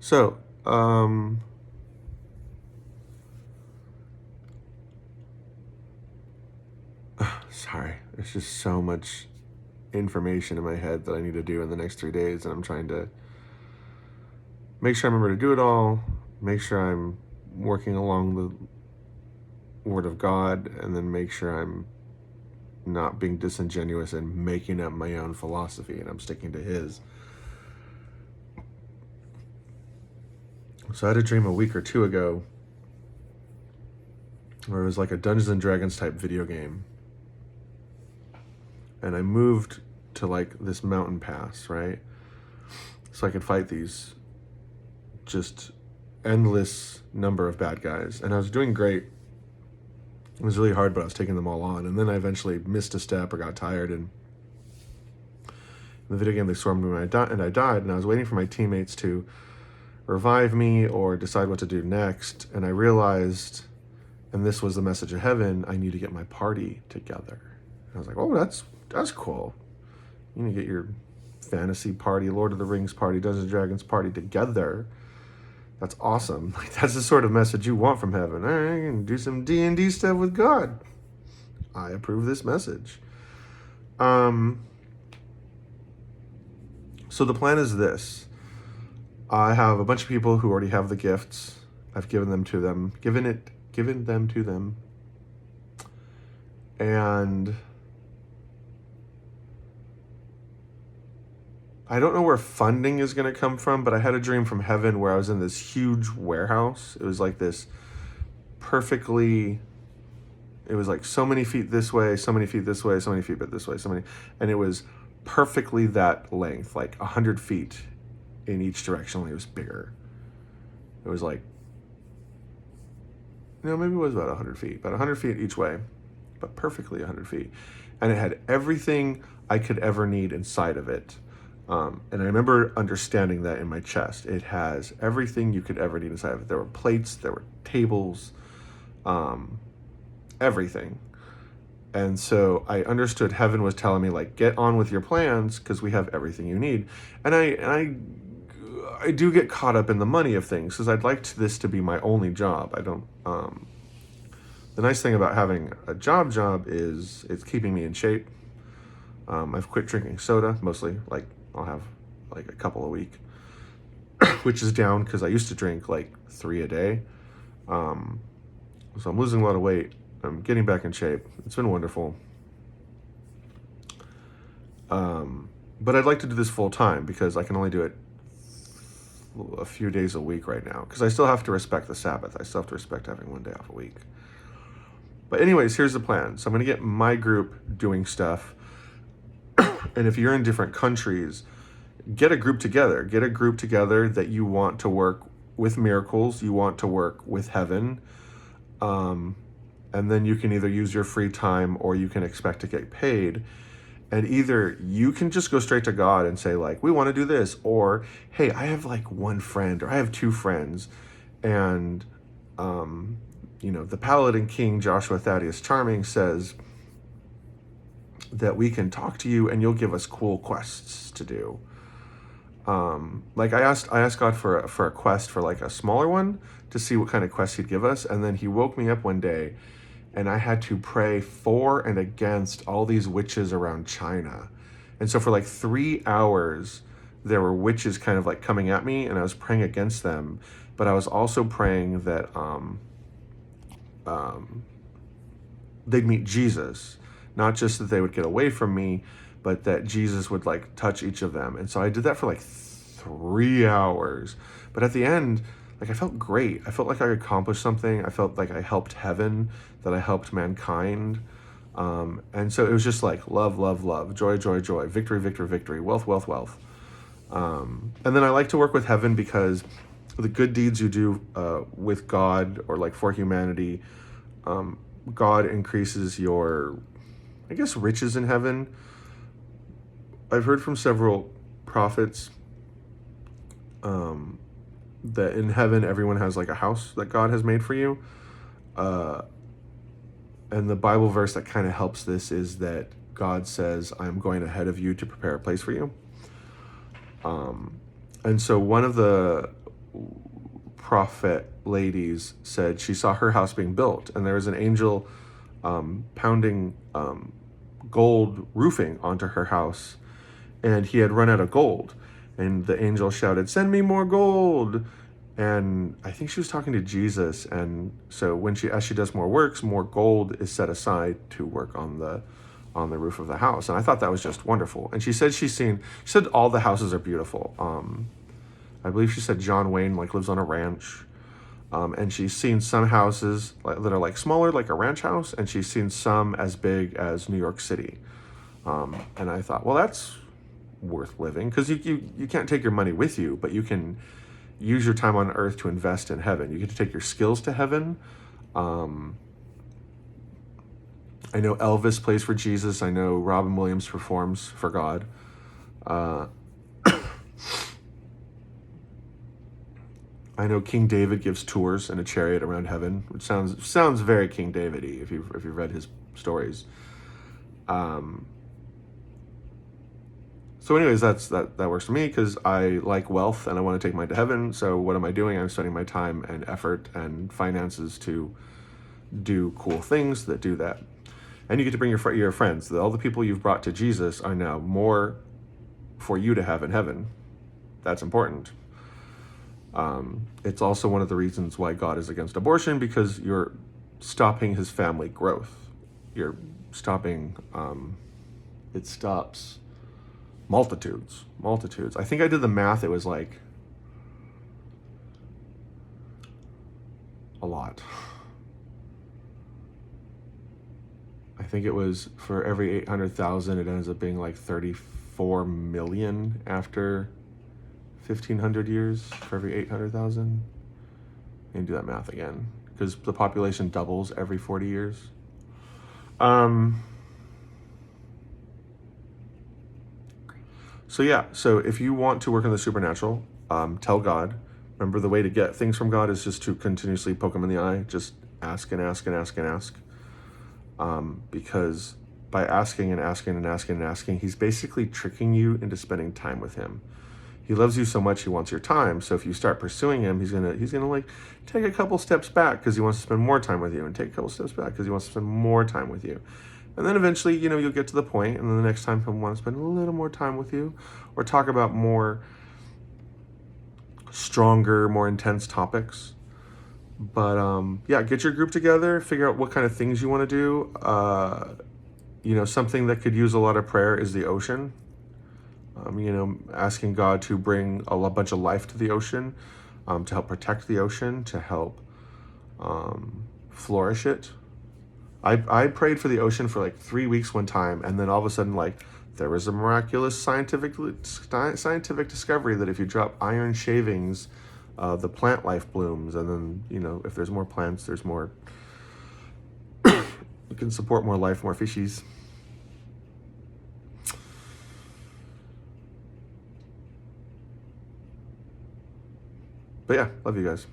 So, sorry, there's just so much information in my head that I need to do in the next 3 days, and I'm trying to make sure I remember to do it all, make sure I'm working along the Word of God, and then make sure I'm not being disingenuous and making up my own philosophy, and I'm sticking to His. So I had a dream a week or two ago where it was like a Dungeons and Dragons type video game. And I moved to like this mountain pass, right? So I could fight these just endless number of bad guys. And I was doing great. It was really hard, but I was taking them all on. And then I eventually missed a step or got tired. And in the video game, they swarmed me and I died. And I was waiting for my teammates to revive me or decide what to do next. And I realized, and this was the message of heaven, I need to get my party together. And I was like, oh, that's cool. You need to get your fantasy party, Lord of the Rings party, Dungeons and Dragons party together. That's awesome. Like, that's the sort of message you want from heaven. All right, you can do some D&D stuff with God. I approve this message. So the plan is this. I have a bunch of people who already have the gifts. I've given them to them. Given them to them. And I don't know where funding is going to come from, but I had a dream from heaven where I was in this huge warehouse. It was like this perfectly, it was like so many feet this way, so many feet this way, so many feet but this way, so many, and it was perfectly that length, like 100 feet in each direction, only it was bigger. It was like, maybe it was about 100 feet, about 100 feet each way, but perfectly 100 feet. And it had everything I could ever need inside of it. And I remember understanding that in my chest. It has everything you could ever need inside of it. There were plates, there were tables, everything. And so I understood heaven was telling me, like, get on with your plans because we have everything you need. And I do get caught up in the money of things because I'd like this to be my only job. I don't. The nice thing about having a job is it's keeping me in shape. I've quit drinking soda, mostly. Like, I'll have like a couple a week, which is down because I used to drink like 3 a day. So I'm losing a lot of weight. I'm getting back in shape. It's been wonderful. But I'd like to do this full time because I can only do it a few days a week right now because I still have to respect the Sabbath. I still have to respect having 1 day off a week. But anyways, here's the plan. So I'm going to get my group doing stuff. And if you're in different countries, get a group together. Get a group together that you want to work with miracles, you want to work with heaven. And then you can either use your free time or you can expect to get paid. And either you can just go straight to God and say, like, we want to do this. Or, hey, I have like one friend or I have two friends. And, the Paladin King, Joshua Thaddeus Charming, says that we can talk to you and you'll give us cool quests to do. Like I asked God for a quest for like a smaller one to see what kind of quest he'd give us. And then he woke me up one day and I had to pray for and against all these witches around China. And so for like 3 hours, there were witches kind of like coming at me and I was praying against them. But I was also praying that they'd meet Jesus. Not just that they would get away from me, but that Jesus would like touch each of them. And so I did that for like 3 hours. But at the end, like I felt great. I felt like I accomplished something. I felt like I helped heaven, that I helped mankind. And so it was just like love, love, love, joy, joy, joy, victory, victory, victory, wealth, wealth, wealth. And then I like to work with heaven because the good deeds you do with God or like for humanity, God increases your, I guess, riches in heaven. I've heard from several prophets that in heaven everyone has like a house that God has made for you. And the Bible verse that kind of helps this is that God says, I'm going ahead of you to prepare a place for you. And so one of the prophet ladies said she saw her house being built, and there was an angel pounding gold roofing onto her house, and he had run out of gold, and the angel shouted, "Send me more gold!" And I think she was talking to Jesus, and so as she does more works, more gold is set aside to work on the roof of the house. And I thought that was just wonderful. And she said she said all the houses are beautiful. I believe she said John Wayne lives on a ranch. And she's seen some houses that are smaller, like a ranch house, and she's seen some as big as New York City. And I thought, well, that's worth living, because you can't take your money with you, but you can use your time on earth to invest in heaven. You get to take your skills to heaven. I know Elvis plays for Jesus. I know Robin Williams performs for God. I know King David gives tours in a chariot around heaven, which sounds very King David-y if you've read his stories. So anyways, that works for me, because I like wealth and I want to take mine to heaven. So what am I doing? I'm spending my time and effort and finances to do cool things that do that. And you get to bring your friends. All the people you've brought to Jesus are now more for you to have in heaven. That's important. It's also one of the reasons why God is against abortion, because you're stopping his family growth. You're stopping, it stops multitudes. I think I did the math. It was a lot. I think it was for every 800,000, it ends up being 34 million after 1,500 years for every 800,000. And do that math again, because the population doubles every 40 years. So if you want to work on the supernatural, tell God. Remember, the way to get things from God is just to continuously poke him in the eye. Just ask and ask and ask and ask. Because by asking and asking and asking and asking, he's basically tricking you into spending time with him. He loves you so much, he wants your time. So if you start pursuing him, he's gonna take a couple steps back because he wants to spend more time with you, and take a couple steps back because he wants to spend more time with you. And then eventually, you'll get to the point, and then the next time he'll want to spend a little more time with you, or talk about more stronger, more intense topics. But get your group together, figure out what kind of things you want to do. Something that could use a lot of prayer is the ocean. Asking God to bring a bunch of life to the ocean, to help protect the ocean, to help flourish it. I prayed for the ocean for 3 weeks one time, and then all of a sudden, there was a miraculous scientific discovery that if you drop iron shavings, the plant life blooms, and then if there's more plants, there's more. You can support more life, more fishies. But yeah, love you guys.